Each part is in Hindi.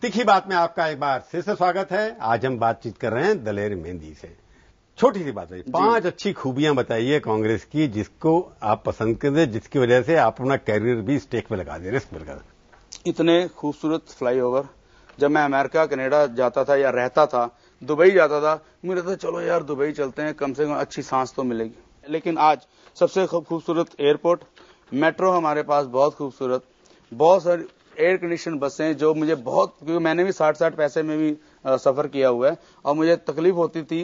तीखी बात में आपका एक बार फिर से स्वागत है। आज हम बातचीत कर रहे हैं दलेर मेहंदी से। छोटी सी बात है, 5 अच्छी खूबियां बताइए कांग्रेस की जिसको आप पसंद कर दे, जिसकी वजह से आप अपना कैरियर भी स्टेक पे लगा दे, रिस्क पे लगा दे। इतने खूबसूरत फ्लाईओवर, जब मैं अमेरिका कनाडा जाता था या रहता था, दुबई जाता था, मुझे लगता था चलो यार दुबई चलते हैं, कम से कम अच्छी सांस तो मिलेगी। लेकिन आज सबसे खूबसूरत एयरपोर्ट, मेट्रो हमारे पास बहुत खूबसूरत, बहुत सारी एयर कंडीशन बसें जो मुझे बहुत, क्योंकि मैंने भी 60 पैसे में भी सफर किया हुआ है और मुझे तकलीफ होती थी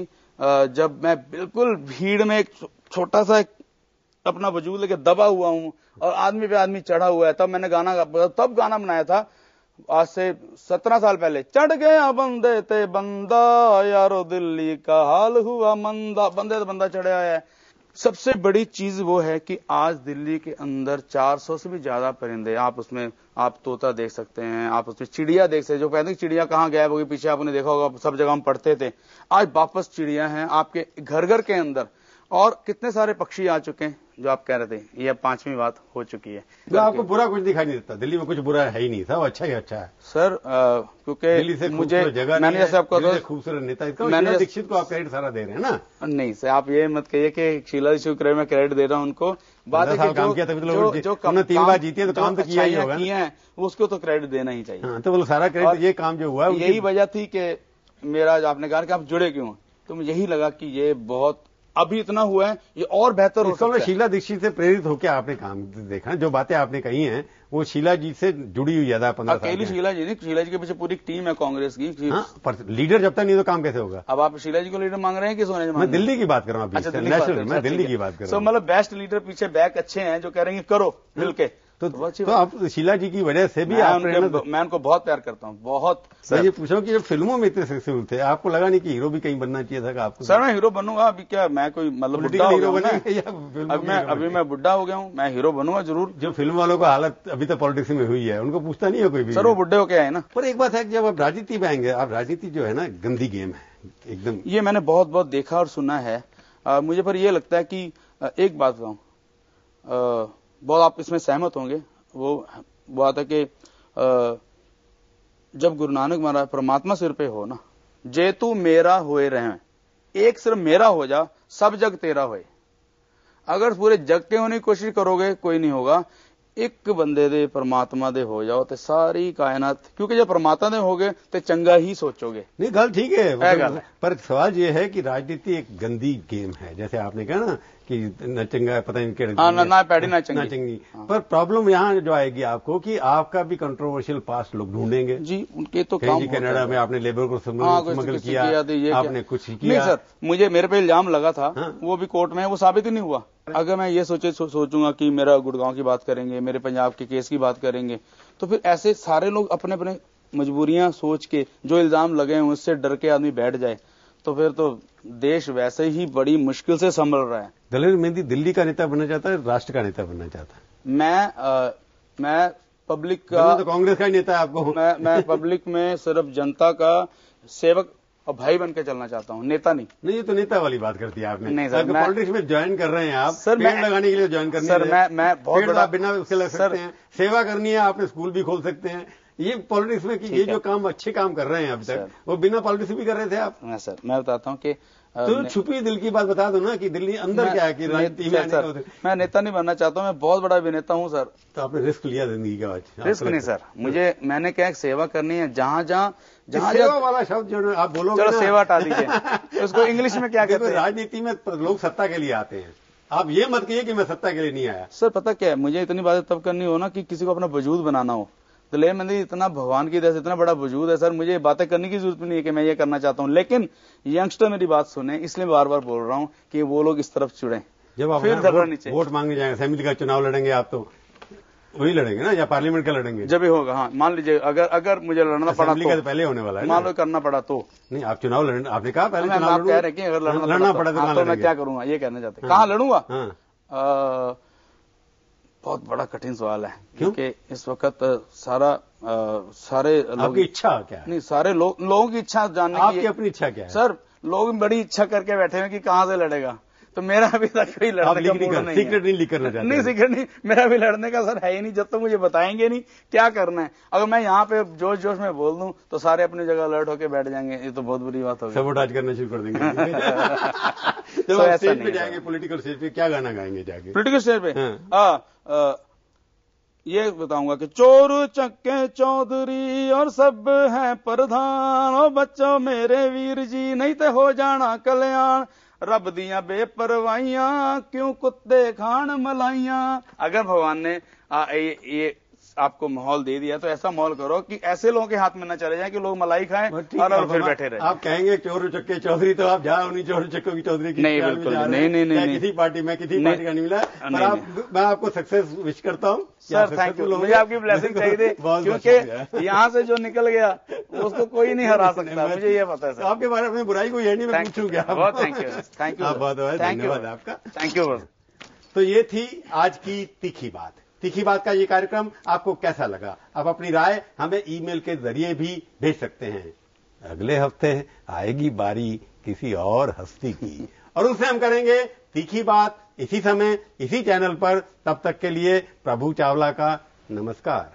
जब मैं बिल्कुल भीड़ में एक छोटा सा अपना वजूद लेके दबा हुआ हूं और आदमी पे आदमी चढ़ा हुआ है। तब मैंने गाना बनाया था आज से 17 साल पहले, चढ़ गया बंदे ते बंदा यारो दिल्ली का हाल हुआ मंदा, बंदे तो बंदा चढ़ा है। सबसे बड़ी चीज वो है कि आज दिल्ली के अंदर 400 से भी ज्यादा परिंदे, आप उसमें आप तोता देख सकते हैं, आप उसमें चिड़िया देख सकते हैं। जो कहते हैं चिड़िया कहाँ गायब होगी, पीछे आपने देखा होगा, सब जगह हम पढ़ते थे, आज वापस चिड़िया हैं आपके घर घर के अंदर। और कितने सारे पक्षी आ चुके हैं जो आप कह रहे थे, ये 5वीं बात हो चुकी है। तो आपको बुरा कुछ दिखाई नहीं देता? दिल्ली में कुछ बुरा है ही नहीं था, वो अच्छा ही अच्छा है सर। क्योंकि मुझे मैंने जैसे आपको खूबसूरत नेता, शीला दीक्षित को आप क्रेडिट सारा दे रहे हैं ना? नहीं सर, आप ये मत कहिए कि शीला दीक्षित को मैं क्रेडिट दे रहा हूं उनको। बात है कि काम किया तभी तो जो 3 बार जीती है तो काम तो किया ही होगा, किया है उसको तो क्रेडिट देना ही चाहिए। हाँ, तो बोलो सारा क्रेडिट, ये काम जो हुआ यही वजह थी कि मेरा, आपने कहा कि आप जुड़े क्यों, तो मुझे यही लगा कि ये बहुत अभी इतना हुआ है, ये और बेहतर हो सकता है। शीला दीक्षित से प्रेरित होकर आपने काम देखा, जो बातें आपने कही हैं वो शीला जी से जुड़ी हुई ज्यादा 15 साल। अकेली शीला जी नहीं, शीला जी के पीछे पूरी टीम है कांग्रेस की। हाँ, पर लीडर जब तक नहीं तो काम कैसे होगा? अब आप शीला जी को लीडर मांग रहे हैं कि सोने जी? मैं दिल्ली की बात कर रहा हूँ। अच्छा, मैं दिल्ली की बात कर रहा हूँ। मतलब बेस्ट लीडर पीछे बैक अच्छे हैं जो कह रहे हैं करो मिलके। तो आप शीला जी की वजह से भी मैं उनको बहुत प्यार करता हूँ, बहुत। मैं ये पूछा कि जब फिल्मों में इतने सक्सेसफुल थे, आपको लगा नहीं कि हीरो भी कहीं बनना चाहिए था? आपको सर मैं हीरो बनूंगा, अभी क्या मैं कोई मतलब बुढ़ा हो गया, अभी मैं बुढ़ा हो गया हूँ, मैं हीरो बनूंगा जरूर। जो फिल्म वालों का हालत अभी तक पॉलिटिक्स में हुई है, उनको पूछता नहीं है कोई भी। सर वो बुढ़े हो के आए ना। पर एक बात है कि जब आप राजनीति में आएंगे, आप राजनीति जो है ना गंदी गेम है एकदम। ये मैंने बहुत बहुत देखा और सुना है। मुझे पर यह लगता है कि एक बात बताऊं, बहुत आप इसमें सहमत होंगे, वो बात है कि जब गुरु नानक महाराज परमात्मा सिर पे हो ना, जे तू मेरा होए रहे, एक सिर्फ मेरा हो जा, सब जग तेरा होए। अगर पूरे जग के होने की कोशिश करोगे कोई नहीं होगा, एक बंदे दे परमात्मा दे हो जाओ तो सारी कायनात, क्योंकि जब परमात्मा दे होगे तो चंगा ही सोचोगे। नहीं, गल ठीक है, पर सवाल ये है कि राजनीति एक गंदी गेम है, जैसे आपने कहा ना कि न चंगा पता नहीं ना पैड़ी ना चंगी। पर प्रॉब्लम यहाँ जो आएगी आपको कि आपका भी कंट्रोवर्शियल पास्ट लोग ढूंढेंगे जी, उनके तो काम कनाडा में आपने लेबर को स्मगल किया, आपने कुछ किया। नहीं सर, मेरे पे इल्जाम लगा था, वो भी कोर्ट में, वो साबित ही नहीं हुआ। अगर मैं ये सोचूंगा कि मेरा गुड़गांव की बात करेंगे, मेरे पंजाब के केस की बात करेंगे, तो फिर ऐसे सारे लोग अपने अपने मजबूरियां सोच के जो इल्जाम लगे हैं उससे डर के आदमी बैठ जाए, तो फिर तो देश वैसे ही बड़ी मुश्किल से संभल रहा है। दलेर मेहंदी दिल्ली का नेता बनना चाहता है, राष्ट्र का नेता बनना चाहता है? मैं पब्लिक का, तो कांग्रेस का ही नेता है आपको। मैं पब्लिक में सिर्फ जनता का सेवक और भाई बन के चलना चाहता हूँ, नेता नहीं। नहीं, ये तो नेता वाली बात करती है आपने। नहीं सर, पॉलिटिक्स में ज्वाइन कर रहे हैं आप, सर पेड़ लगाने के लिए ज्वाइन करनी है। सर मैं बहुत बड़ा, बिना उसके लग सकते हैं, सेवा करनी है, आपने स्कूल भी खोल सकते हैं। ये पॉलिटिक्स में कि ये जो काम अच्छे काम कर रहे हैं अभी तक, वो बिना पॉलिटिक्स भी कर रहे थे आप। सर मैं बताता हूँ कि तो छुपी दिल की बात बता दो ना कि दिल्ली अंदर क्या है कि राजनीति में। मैं नेता नहीं बनना चाहता हूँ, मैं बहुत बड़ा अभिनेता हूँ सर। तो आपने रिस्क लिया जिंदगी का? आज रिस्क नहीं सर, मैंने क्या सेवा करनी है, जहाँ सेवा वाला शब्द जो आप बोलोगे, चलो सेवा हटा दीजिए, उसको इंग्लिश में क्या कहते हैं? राजनीति में लोग सत्ता के लिए आते हैं, आप ये मत कहिए कि मैं सत्ता के लिए नहीं आया। सर पता क्या है, मुझे इतनी बातें तब करनी हो ना कि किसी को अपना वजूद बनाना हो। दलेर मेहंदी इतना भगवान की दया से इतना बड़ा वजूद है सर, मुझे बातें करने की जरूरत नहीं है कि मैं ये करना चाहता हूँ, लेकिन यंगस्टर मेरी बात सुने, इसलिए बार बार बोल रहा हूँ कि वो लोग इस तरफ जुड़े। जब आप वोट मांगने जाएंगे, असेंबली का चुनाव लड़ेंगे आप, तो वही लड़ेंगे ना, या पार्लियामेंट का लड़ेंगे? जब भी होगा, हाँ मान लीजिए अगर मुझे लड़ना पड़ा तो पहले होने वाला है, मान लो करना पड़ा तो। नहीं, आप चुनाव लड़ना, आपने कहा पहले चुनाव, आप कह रहे हैं कि अगर लड़ना पड़ा तो मैं क्या करूंगा, ये कहना चाहते हैं। कहाँ लड़ूंगा? बहुत बड़ा कठिन सवाल है, क्योंकि इस वक्त सारे लोग, इच्छा क्या है? नहीं, सारे लोगों की इच्छा जानने की। आपकी अपनी इच्छा क्या है? सर लोग बड़ी इच्छा करके बैठे हैं कि कहां से लड़ेगा, तो मेरा अभी तक कोई लड़ने का मूड नहीं है। सीक्रेट नहीं लीक करना चाहते? नहीं, सीक्रेट नहीं, मेरा भी लड़ने का सर है ही नहीं, जब तक मुझे बताएंगे नहीं क्या करना है। अगर मैं यहाँ पे जोश जोश में बोल दूं तो सारे अपनी जगह अलर्ट होके बैठ जाएंगे, ये तो बहुत बुरी बात होगी, सबोटाज करना शुरू कर देंगे। तो आप स्टेज पे जाएंगे, पॉलिटिकल स्टेज पे क्या गाना गाएंगे जाके? पॉलिटिकल स्टेज पे ये बताऊंगा कि चोर चक्के चौधरी और सब है प्रधान, और बच्चों मेरे वीर जी नहीं तो हो जाना कल्याण, रब दिया बेपरवाइयां क्यों कुत्ते खान मलाइयां। अगर भगवान ने ये आपको माहौल दे दिया तो ऐसा माहौल करो कि ऐसे लोगों के हाथ में न चले जाए कि लोग मलाई खाएं और फिर बैठे रहे। आप कहेंगे चोर चक्के चौधरी, तो आप जाओ नहीं चोर चक्कों की चौधरी की? नहीं, बिल्कुल नहीं, किसी पार्टी में किसी पार्टी का नहीं मिला। मैं आपको सक्सेस विश करता हूँ सर, थैंक यू, मुझे आपकी ब्लेसिंग चाहिए क्योंकि यहाँ से जो निकल गया उसको कोई नहीं हरा सकता, मुझे ये पता है सर। आपके बारे में बुराई कोई है नहीं, मैं पूछूंगा। बहुत थैंक यू, बहुत धन्यवाद आपका, थैंक यू। तो ये थी आज की तीखी बात। तीखी बात का ये कार्यक्रम आपको कैसा लगा? आप अपनी राय हमें ईमेल के जरिए भी भेज सकते हैं। अगले हफ्ते आएगी बारी किसी और हस्ती की, और उससे हम करेंगे तीखी बात, इसी समय इसी चैनल पर। तब तक के लिए प्रभु चावला का नमस्कार।